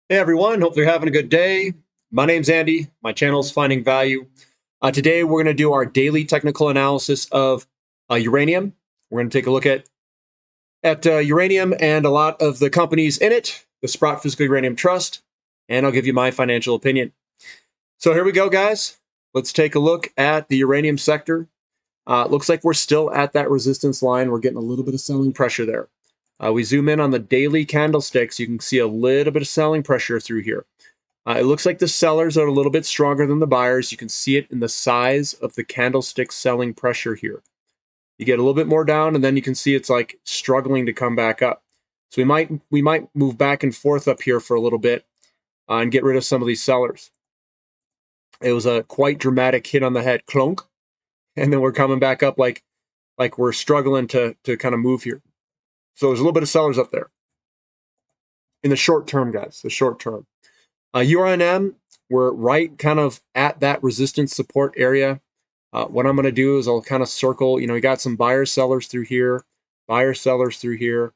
Hey everyone, hope you're having a good day. My name's Andy. My channel is Finding Value. Today we're going to do our daily technical analysis of uranium. We're going to take a look at uranium and a lot of the companies in it, the Sprott Physical Uranium Trust, and I'll give you my financial opinion. So here we go, guys. Let's take a look at the uranium sector. It looks like we're still at that resistance line. We're getting a little bit of selling pressure there. We zoom in on the daily candlesticks. You can see a little bit of selling pressure through here. It looks like the sellers are a little bit stronger than the buyers. You can see it in the size of the candlestick selling pressure here. You get a little bit more down, and then you can see it's like struggling to come back up. So we might move back and forth up here for a little bit and get rid of some of these sellers. It was a quite dramatic hit on the head, clunk, and then we're coming back up like we're struggling to kind of move here. So there's a little bit of sellers up there in the short term, guys. The short term. URNM, we're right kind of at that resistance support area. What I'm going to do is I'll kind of circle, you got some buyers, sellers through here, buyers, sellers through here,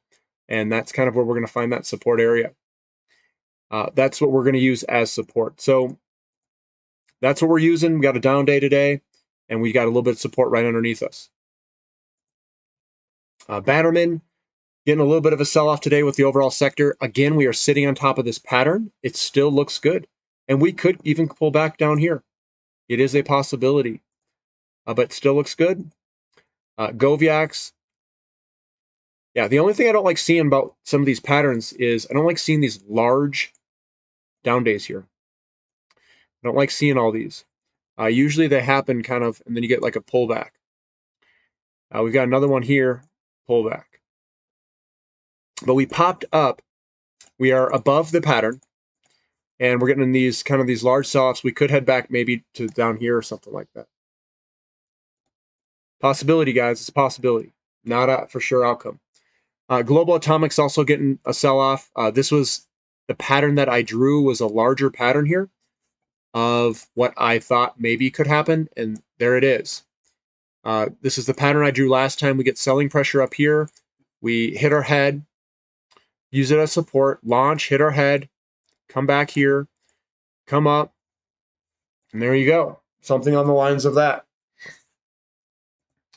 and that's kind of where we're going to find that support area. That's what we're going to use as support. So that's what we're using. We got a down day today, and we got a little bit of support right underneath us. Bannerman, getting a little bit of a sell-off today with the overall sector. Again, we are sitting on top of this pattern. It still looks good. And we could even pull back down here. It is a possibility, but still looks good. Goviax. Yeah, the only thing I don't like seeing about some of these patterns is I don't like seeing these large down days here. I don't like seeing all these. Usually they happen kind of, and then you get like a pullback. We've got another one here, pullback. But we popped up. We are above the pattern. And we're getting in these kind of these large sell-offs. We could head back maybe to down here or something like that. Possibility, guys. It's a possibility. Not a for sure outcome. Global Atomics also getting a sell-off. This was the pattern that I drew was a larger pattern here of what I thought maybe could happen. And there it is. This is the pattern I drew last time. We get selling pressure up here. We hit our head, use it as support, launch, hit our head, come back here, come up, and there you go. Something on the lines of that.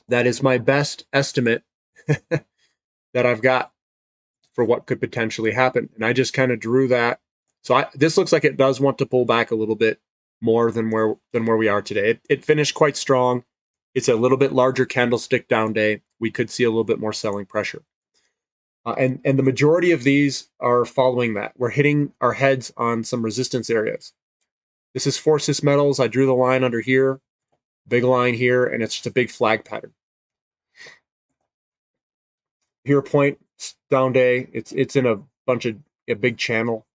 That is my best estimate that I've got for what could potentially happen. And I just kind of drew that. So this looks like it does want to pull back a little bit more than where we are today. It finished quite strong. It's a little bit larger candlestick down day. We could see a little bit more selling pressure. And the majority of these are following that. We're hitting our heads on some resistance areas. This is Forces Metals. I drew the line under here, big line here, and it's just a big flag pattern. Here point down day. It's in a bunch of a big channel.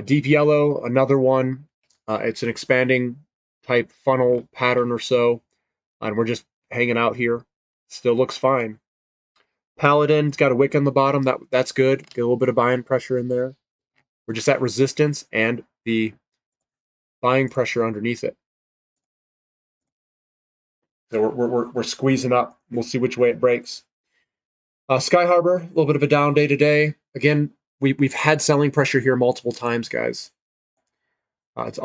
Deep yellow, another one. It's an expanding type funnel pattern or so, and we're just hanging out here. Still looks fine. Paladin's got a wick on the bottom. That's good. Get a little bit of buying pressure in there. We're just at resistance and the buying pressure underneath it. So we're squeezing up. We'll see which way it breaks. Sky Harbor, a little bit of a down day today. Again, we've had selling pressure here multiple times, guys. It's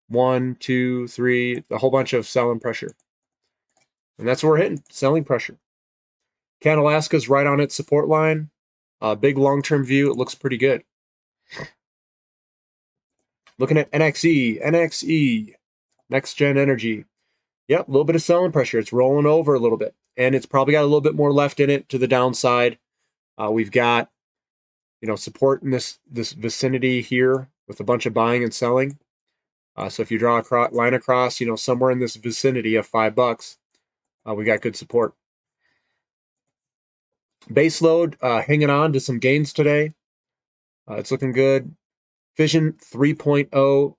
1, 2, 3, a whole bunch of selling pressure, and that's what we're hitting, selling pressure. Canalaska's right on its support line. Big long-term view, it looks pretty good. Looking at NXE, Next Gen Energy. Yep, a little bit of selling pressure. It's rolling over a little bit, and it's probably got a little bit more left in it to the downside. We've got, support in this vicinity here with a bunch of buying and selling. So if you draw a line across, somewhere in this vicinity of $5, we got good support. Base load hanging on to some gains today. It's looking good. Fission 3.0.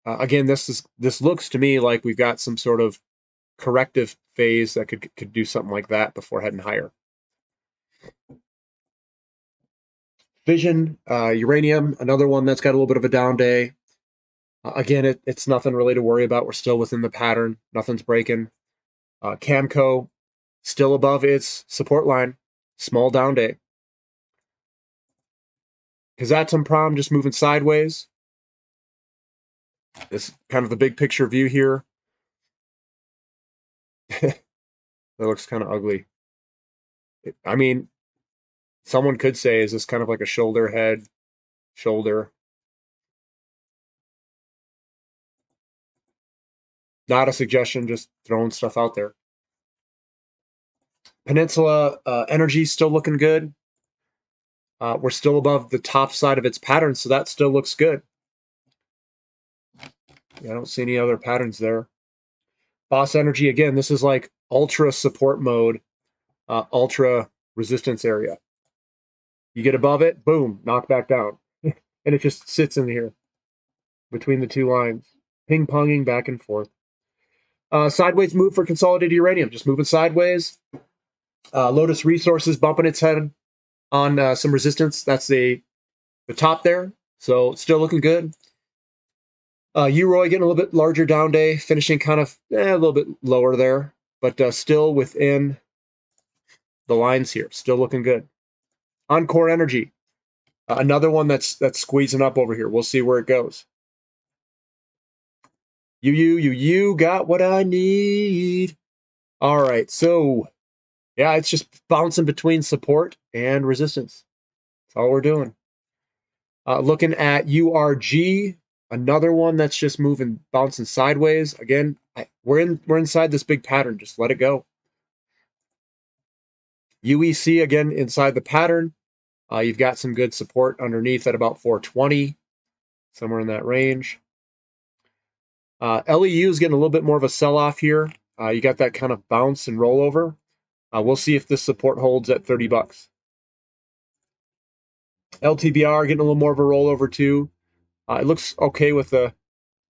Again, this looks to me like we've got some sort of corrective phase that could do something like that before heading higher. Fission, uranium, another one that's got a little bit of a down day. Again, it's nothing really to worry about. We're still within the pattern. Nothing's breaking. Camco, still above its support line. Small down day. Kazatomprom just moving sideways. This is kind of the big picture view here. That looks kind of ugly. I mean, someone could say, is this kind of like a shoulder head, shoulder? Not a suggestion, just throwing stuff out there. Peninsula Energy still looking good. We're still above the top side of its pattern, so that still looks good. Yeah, I don't see any other patterns there. Boss Energy, again, this is like ultra support mode, ultra resistance area. You get above it, boom, knock back down. And it just sits in here between the two lines, ping-ponging back and forth. Sideways move for consolidated uranium, just moving sideways. Lotus Resources bumping its head on some resistance. That's the top there, so still looking good. UROI getting a little bit larger down day, finishing kind of a little bit lower there, but still within the lines here, still looking good. Encore Energy, another one that's squeezing up over here. We'll see where it goes. You got what I need. All right, so yeah, it's just bouncing between support and resistance. That's all we're doing. Looking at URG, another one that's just moving, bouncing sideways. Again, we're inside this big pattern. Just let it go. UEC, again, inside the pattern. You've got some good support underneath at about 420, somewhere in that range. LEU is getting a little bit more of a sell-off here. You got that kind of bounce and rollover. We'll see if this support holds at 30 bucks. LTBR getting a little more of a rollover too. It looks okay with a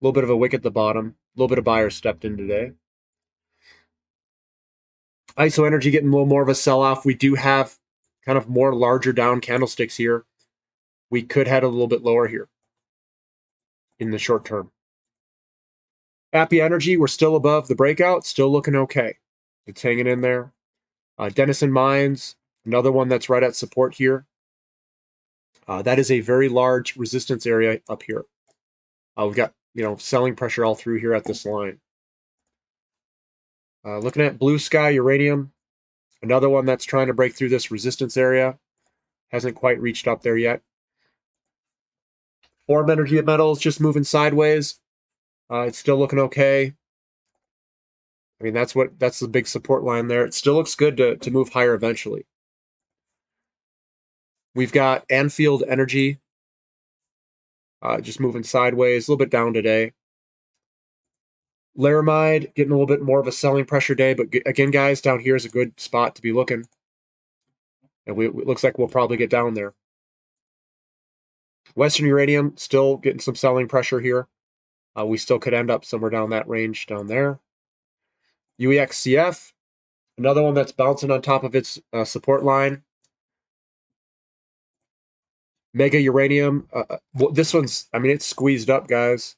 little bit of a wick at the bottom. A little bit of buyers stepped in today. ISO Energy getting a little more of a sell-off. We do have kind of more larger down candlesticks here. We could head a little bit lower here in the short term. Appy Energy, we're still above the breakout, still looking okay. It's hanging in there. Denison Mines, another one that's right at support here. That is a very large resistance area up here. We've got, selling pressure all through here at this line. Looking at Blue Sky Uranium, another one that's trying to break through this resistance area. Hasn't quite reached up there yet. Orb Energy Metals just moving sideways. It's still looking okay. I mean, that's the big support line there. It still looks good to move higher eventually. We've got Anfield Energy just moving sideways, a little bit down today. Laramide getting a little bit more of a selling pressure day, but again, guys, down here is a good spot to be looking. And it looks like we'll probably get down there. Western Uranium still getting some selling pressure here. We still could end up somewhere down that range down there. UEXCF, another one that's bouncing on top of its support line. Mega Uranium, this one's, I mean, it's squeezed up, guys.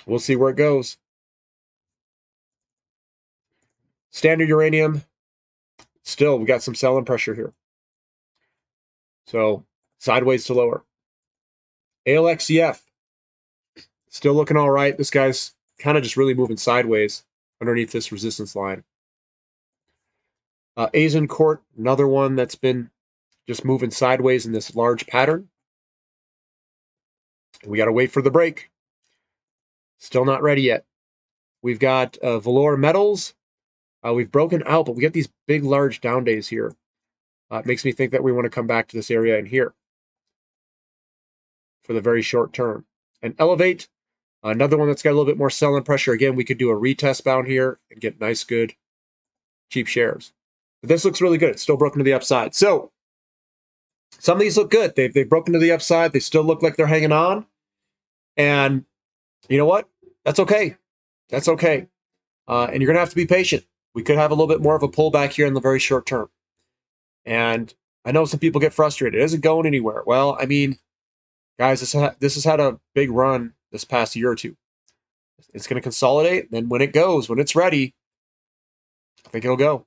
We'll see where it goes. Standard Uranium, still, we got some selling pressure here. So, sideways to lower. ALXCF, still looking all right. This guy's kind of just really moving sideways underneath this resistance line. Azincourt, another one that's been just moving sideways in this large pattern. We got to wait for the break. Still not ready yet. We've got Valor Metals. We've broken out, but we get these big, large down days here. It makes me think that we want to come back to this area in here for the very short term. And Elevate, another one that's got a little bit more selling pressure. Again, we could do a retest bound here and get nice, good, cheap shares. But this looks really good. It's still broken to the upside. So some of these look good. They've broken to the upside. They still look like they're hanging on. And you know what? That's okay. That's okay. And you're going to have to be patient. We could have a little bit more of a pullback here in the very short term. And I know some people get frustrated. It isn't going anywhere. Well, I mean, guys, this has had a big run this past year or two. It's going to consolidate. Then when it goes, when it's ready, I think it'll go.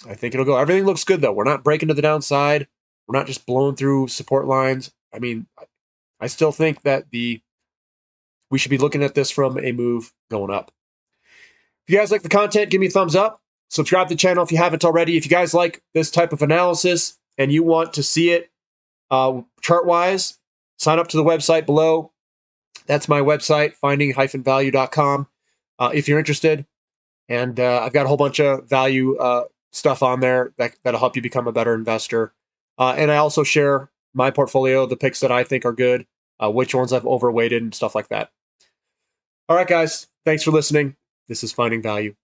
I think it'll go. Everything looks good, though. We're not breaking to the downside. We're not just blowing through support lines. I mean, I still think that we should be looking at this from a move going up. If you guys like the content, give me a thumbs up. Subscribe to the channel if you haven't already. If you guys like this type of analysis and you want to see it chart-wise, sign up to the website below. That's my website, finding-value.com, if you're interested. And I've got a whole bunch of value stuff on there that'll help you become a better investor. And I also share my portfolio, the picks that I think are good, which ones I've overweighted and stuff like that. All right, guys. Thanks for listening. This is Finding Value.